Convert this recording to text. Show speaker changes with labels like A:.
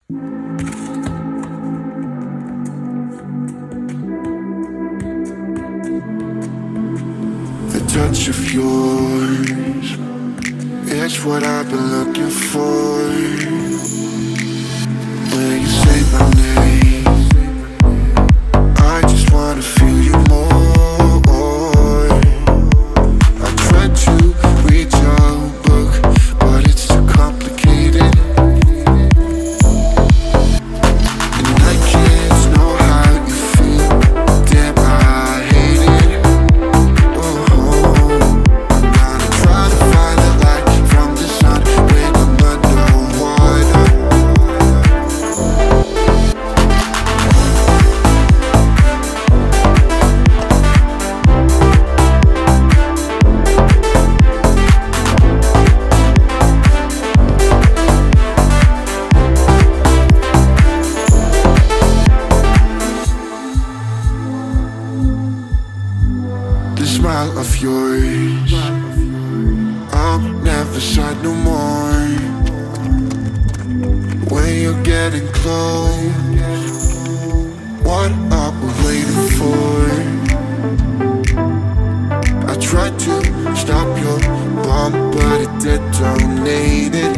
A: The touch of yours, it's what I've been looking for. When you say my name, I just wanna feel you more. I tried to read your book, but it's too complicated, and I can't know how you feel. Damn, I hate it. I'm gonna try to find the light from the sun when I'm underwater. The smile of yours, I'm never sad no more. When you're getting close, what are we waiting for? I tried to stop your bomb, but it detonated.